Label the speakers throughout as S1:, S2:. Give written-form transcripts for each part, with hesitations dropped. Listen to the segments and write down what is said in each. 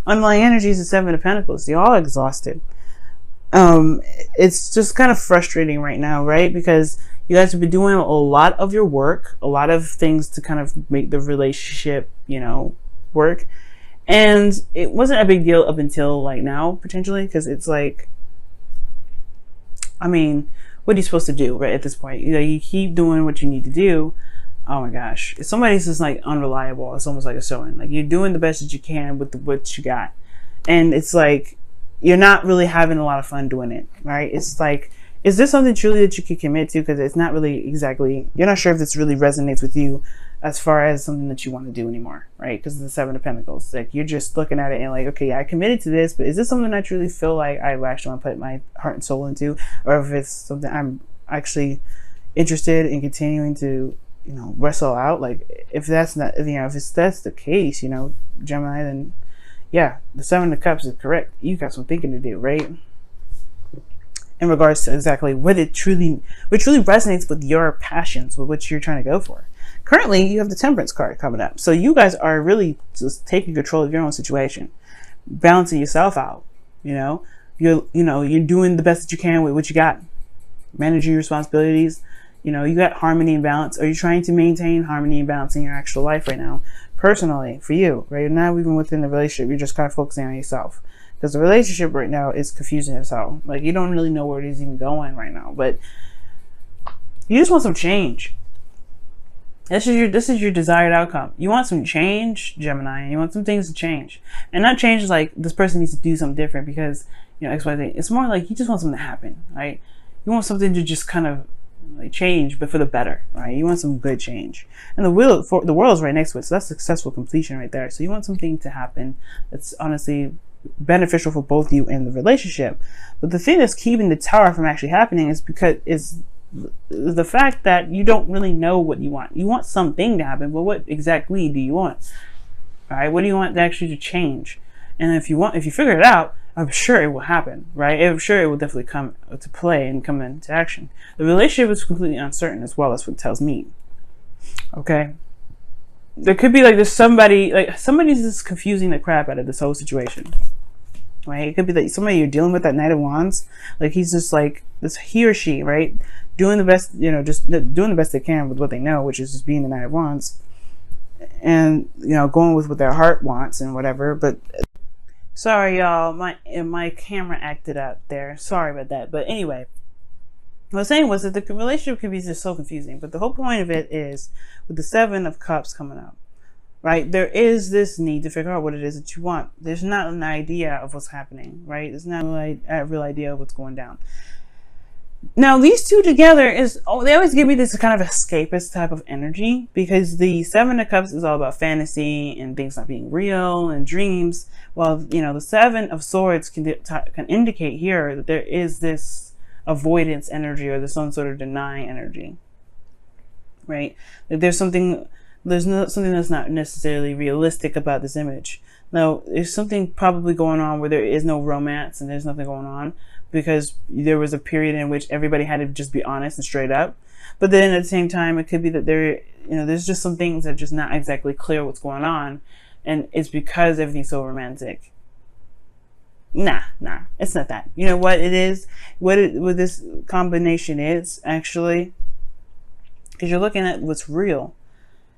S1: underlying energy is the Seven of Pentacles. You're all exhausted. It's just kind of frustrating right now, right? Because you guys have been doing a lot of your work, a lot of things to kind of make the relationship, you know, work. And it wasn't a big deal up until like now, potentially, because it's like, I mean, what are you supposed to do, right? At this point, you know, you keep doing what you need to do. Oh my gosh, if somebody's just like unreliable, it's almost like a showing. Like you're doing the best that you can with what you got, and it's like you're not really having a lot of fun doing it, right? It's like, is this something truly that you could commit to? Because it's not really exactly, you're not sure if this really resonates with you as far as something that you want to do anymore, right? Because of the Seven of Pentacles. Like you're just looking at it and like, okay, I committed to this, but is this something I truly feel like I actually want to put my heart and soul into? Or if it's something I'm actually interested in continuing to, you know, wrestle out? Like if that's not, you know, if that's the case, you know, Gemini, then yeah, the Seven of Cups is correct. You got some thinking to do, right? In regards to exactly what truly resonates with your passions, with what you're trying to go for. Currently, you have the Temperance card coming up. So you guys are really just taking control of your own situation, balancing yourself out. You know, you're doing the best that you can with what you got, managing your responsibilities. You know, you got harmony and balance. Are you trying to maintain harmony and balance in your actual life right now? Personally, for you, right now, even within the relationship, you're just kind of focusing on yourself. Because the relationship right now is confusing as hell. Like, you don't really know where it is even going right now. But you just want some change. This is your desired outcome. You want some change, Gemini, and you want some things to change. And not change is like, this person needs to do something different because, you know, X, Y, Z. It's more like you just want something to happen, right? You want something to just kind of like change, but for the better, right? You want some good change, and the world's right next to it, so that's successful completion right there. So you want something to happen that's honestly beneficial for both you and the relationship. But the thing that's keeping the Tower from actually happening is the fact that you don't really know what you want. You want something to happen, but what exactly do you want? All right, what do you want actually to change? And if you figure it out, I'm sure it will happen, right? I'm sure it will definitely come to play and come into action. The relationship is completely uncertain as well. That's what it tells me. Okay? There could be like there's somebody's just confusing the crap out of this whole situation. Right? It could be that somebody you're dealing with, that Knight of Wands, like he's just like this, he or she, right? Doing the best, you know, just doing the best they can with what they know, which is just being the Knight of Wands. And, you know, going with what their heart wants and whatever, but sorry, y'all, my camera acted up there. Sorry about that. But anyway, what I was saying was that the relationship can be just so confusing. But the whole point of it is, with the Seven of Cups coming up, right, there is this need to figure out what it is that you want. There's not an idea of what's happening, right? There's not a real idea of what's going down. Now, these two together they always give me this kind of escapist type of energy, because the Seven of Cups is all about fantasy and things not being real and dreams. While, you know, the Seven of Swords can indicate here that there is this avoidance energy, or there's some sort of denying energy, right? That there's something that's not necessarily realistic about this image. Now, there's something probably going on where there is no romance and there's nothing going on, because there was a period in which everybody had to just be honest and straight up. But then at the same time, it could be that there's just some things that are just not exactly clear what's going on, and it's because everything's so romantic. Nah, it's not that. You know what it is? What this combination is, actually, because you're looking at what's real.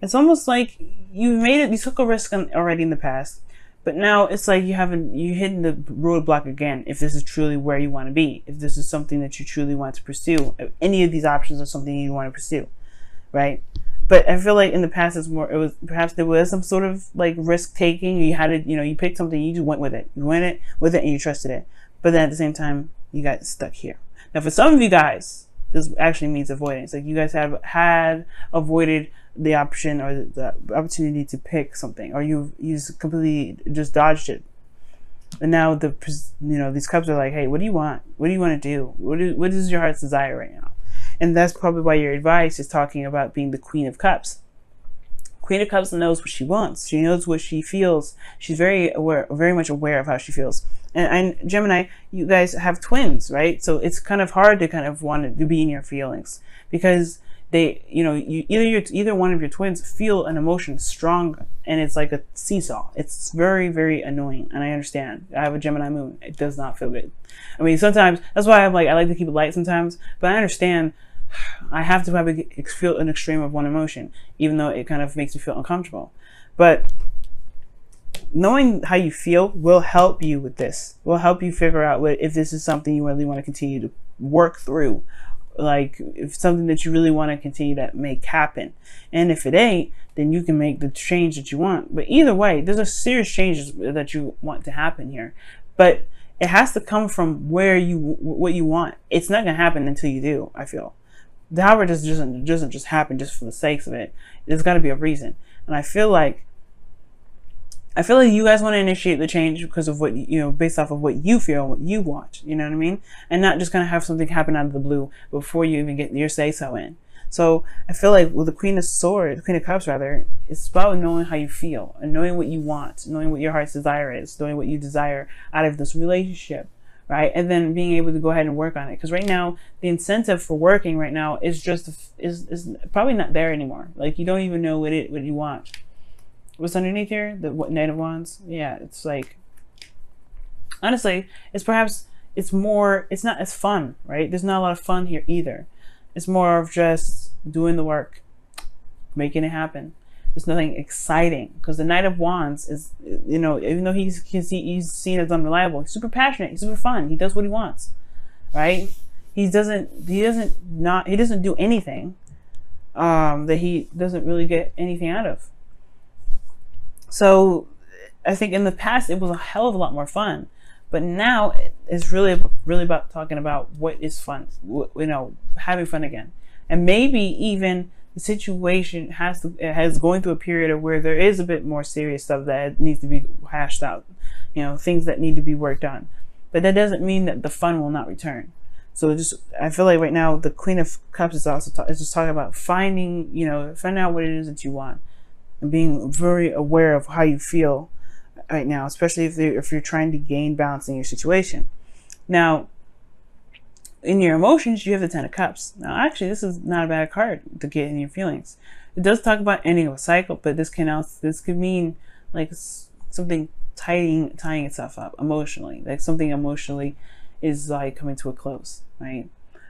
S1: It's almost like you took a risk already in the past, but now it's like you're hitting the roadblock again. If this is truly where you want to be, if this is something that you truly want to pursue, if any of these options are something you want to pursue, right? But I feel like in the past perhaps there was some sort of like risk taking. You had to, you picked something, you just went with it. You went with it and you trusted it. But then at the same time, you got stuck here. Now, for some of you guys, this actually means avoidance. Like you guys had avoided the option or the opportunity to pick something, or you completely just dodged it. And now these cups are like, hey, what do you want? What do you want to do? What is your heart's desire right now? And that's probably why your advice is talking about being the Queen of Cups. Queen of Cups knows what she wants. She knows what she feels. She's very much aware of how she feels. And Gemini, you guys have twins, right? So it's kind of hard to kind of want to be in your feelings, because either one of your twins feel an emotion strong, and it's like a seesaw. It's very, very annoying, and I understand. I have a Gemini moon. It does not feel good. I mean, sometimes that's why I like to keep it light sometimes, but I understand. I have to feel an extreme of one emotion, even though it kind of makes me feel uncomfortable. But knowing how you feel will help you with this. Will help you figure out if this is something you really want to continue to work through. Like, if something that you really want to continue to make happen. And if it ain't, then you can make the change that you want. But either way, there's a serious changes that you want to happen here. But it has to come from what you want. It's not going to happen until you do, I feel. However, it doesn't just happen just for the sakes of it. There's got to be a reason. And I feel like you guys want to initiate the change because of based off of what you feel, what you want, you know what I mean? And not just kind of have something happen out of the blue before you even get your say-so in. So I feel like with the Queen of Cups rather, it's about knowing how you feel and knowing what you want, knowing what your heart's desire is, knowing what you desire out of this relationship, right? And then being able to go ahead and work on it. Because right now, the incentive for working right now is probably not there anymore. Like, you don't even know what you want. What's underneath here? The Knight of Wands? Yeah, it's like, honestly, it's not as fun, right? There's not a lot of fun here either. It's more of just doing the work, making it happen. There's nothing exciting because the Knight of Wands is, even though he's seen as unreliable, he's super passionate, he's super fun, he does what he wants, right? He doesn't do anything that he doesn't really get anything out of. So I think in the past it was a hell of a lot more fun, but now it's really about talking about what is fun, having fun again. And maybe even the situation has going through a period of where there is a bit more serious stuff that needs to be hashed out, things that need to be worked on. But that doesn't mean that the fun will not return. So I feel like right now the Queen of Cups is also just talking about finding out what it is that you want. And being very aware of how you feel right now, especially if you're trying to gain balance in your situation. Now, in your emotions, you have the Ten of Cups. Now, actually, this is not a bad card to get in your feelings. It does talk about ending of a cycle, but this could mean like something tying itself up emotionally, like something emotionally is like coming to a close, right?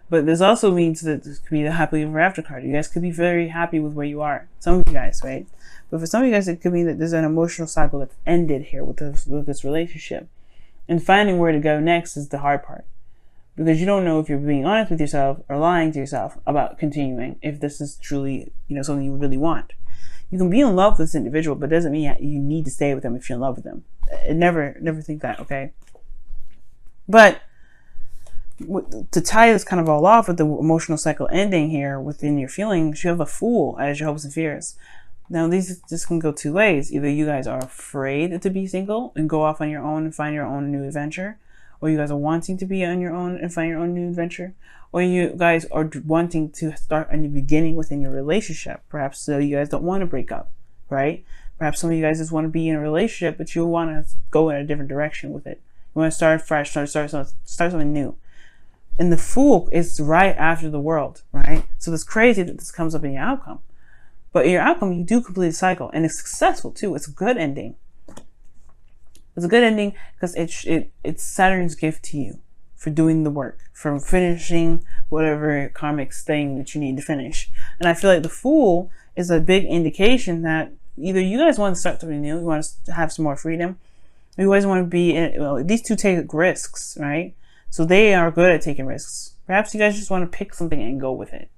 S1: But this also means that this could be the happily ever after card. You guys could be very happy with where you are. Some of you guys, right? But for some of you guys, it could mean that there's an emotional cycle that's ended here with this relationship. And finding where to go next is the hard part. Because you don't know if you're being honest with yourself or lying to yourself about continuing, if this is truly, something you really want. You can be in love with this individual, but it doesn't mean you need to stay with them if you're in love with them. Never think that, okay? But to tie this kind of all off with the emotional cycle ending here within your feelings, you have a Fool as your hopes and fears. Now, these just can go two ways. Either you guys are afraid to be single and go off on your own and find your own new adventure, or you guys are wanting to be on your own and find your own new adventure, or you guys are wanting to start a new beginning within your relationship. Perhaps so you guys don't want to break up, right? Perhaps some of you guys just want to be in a relationship, but you want to go in a different direction with it. You want to start fresh, start something new. And the Fool is right after the World, right? So it's crazy that this comes up in your outcome. But in your outcome, you do complete the cycle, and it's successful too. It's a good ending. It's a good ending because it's Saturn's gift to you for doing the work, for finishing whatever karmic thing that you need to finish. And I feel like the Fool is a big indication that either you guys want to start something new, you want to have some more freedom, or you guys want to be these two take risks, right? So they are good at taking risks. Perhaps you guys just want to pick something and go with it.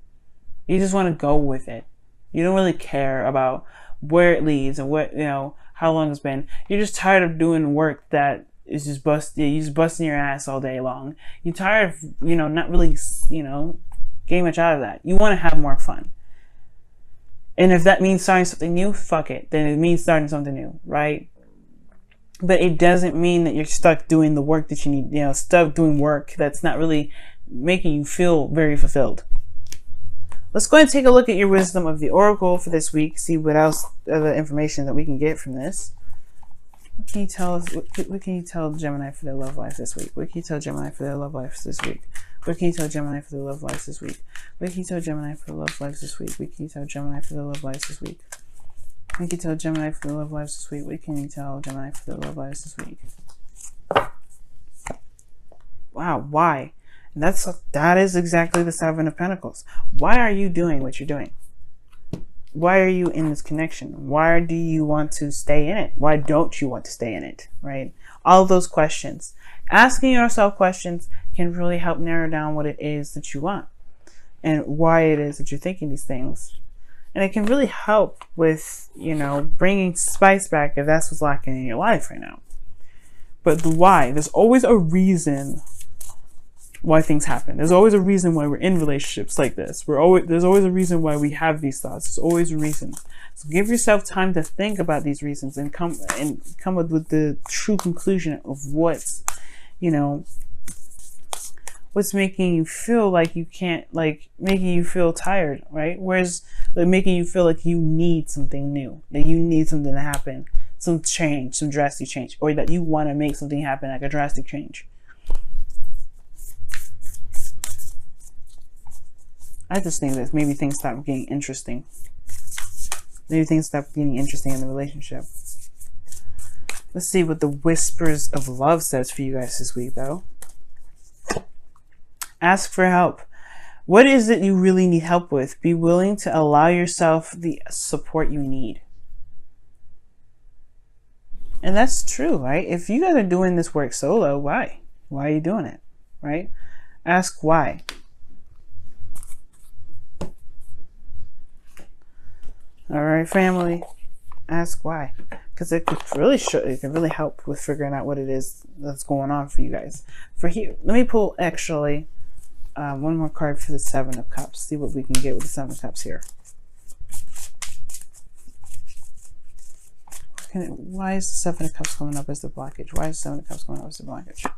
S1: You just want to go with it. You don't really care about where it leads and what, how long it's been. You're just tired of doing work that is just busting your ass all day long. You're tired of, not really, getting much out of that. You want to have more fun. And if that means starting something new, fuck it. Then it means starting something new, right? But it doesn't mean that you're stuck doing the work that you need, stuck doing work that's not really making you feel very fulfilled. Let's go ahead and take a look at your wisdom of the Oracle for this week. See what else other information that we can get from this. What can you tell us? What can you tell Gemini for their love life this week? What can you tell Gemini for their love life this week? What can you tell Gemini for the love lives this week? What can you tell Gemini for the love lives this week? What can you tell Gemini for the love lives this week? What can you tell Gemini for the love lives this week? What can you tell Gemini for the love lives this week? Wow, why? And that is exactly the Seven of Pentacles. Why are you doing what you're doing? Why are you in this connection? Why do you want to stay in it? Why don't you want to stay in it, right? All of those questions. Asking yourself questions can really help narrow down what it is that you want and why it is that you're thinking these things. And it can really help with, you know, bringing spice back if that's what's lacking in your life right now. But the why, there's always a reason why things happen. There's always a reason why we're in relationships like this. There's always a reason why we have these thoughts. There's always a reason. So give yourself time to think about these reasons and come up with the true conclusion of what's, you know, what's making you feel like you can't, like making you feel tired, right? Whereas like making you feel like you need something new, that you need something to happen, some change, some drastic change, or that you want to make something happen, like a drastic change. I just think that maybe things stop getting interesting. Maybe things stop getting interesting in the relationship. Let's see what the Whispers of Love says for you guys this week, though. Ask for help. What is it you really need help with? Be willing to allow yourself the support you need. And that's true, right? If you guys are doing this work solo, why? Why are you doing it, right? Ask why. All right, family, ask why, because it could really help with figuring out what it is that's going on for you guys. For here, let me pull actually one more card for the Seven of Cups. See what we can get with the Seven of Cups here. Why is the Seven of Cups coming up as the blockage? Why is the Seven of Cups coming up as the blockage?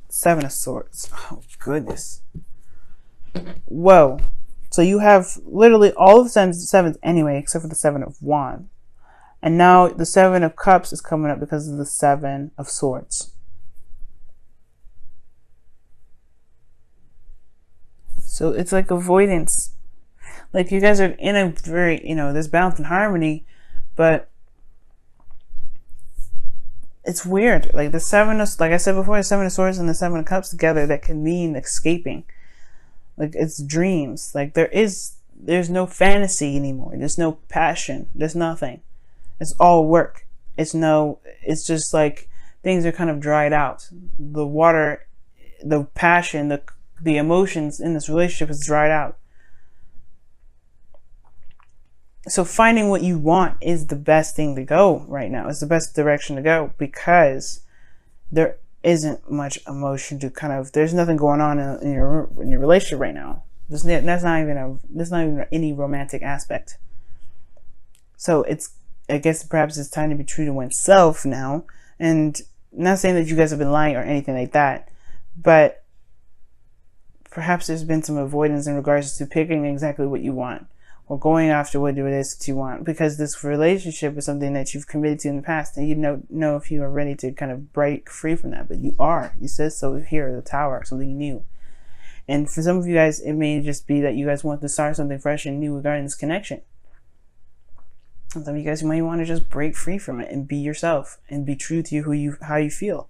S1: Seven of Swords. Oh goodness. Whoa. So you have literally all of the sevens anyway, except for the Seven of Wands. And now the Seven of Cups is coming up because of the Seven of Swords. So it's like avoidance. Like you guys are in a very, you know, there's balance and harmony, but it's weird. Like the Seven of, like I said before, the Seven of Swords and the Seven of Cups together, that can mean escaping. Like it's dreams. Like there's no fantasy anymore. There's no passion. There's nothing. It's all work. It's just like things are kind of dried out. The water, the passion, the emotions in this relationship is dried out. So finding what you want is the best thing to go right now. It's the best direction to go, because there isn't much emotion to kind of, there's nothing going on in your relationship right now. There's not even any romantic aspect. So I guess perhaps it's time to be true to oneself now. And I'm not saying that you guys have been lying or anything like that, but perhaps there's been some avoidance in regards to picking exactly what you want, or going after what it is that you want, because this relationship is something that you've committed to in the past, and you know if you are ready to kind of break free from that. But you are. You said so here, the Tower, something new. And for some of you guys, it may just be that you guys want to start something fresh and new regarding this connection. Some of you guys might want to just break free from it and be yourself and be true to how you feel.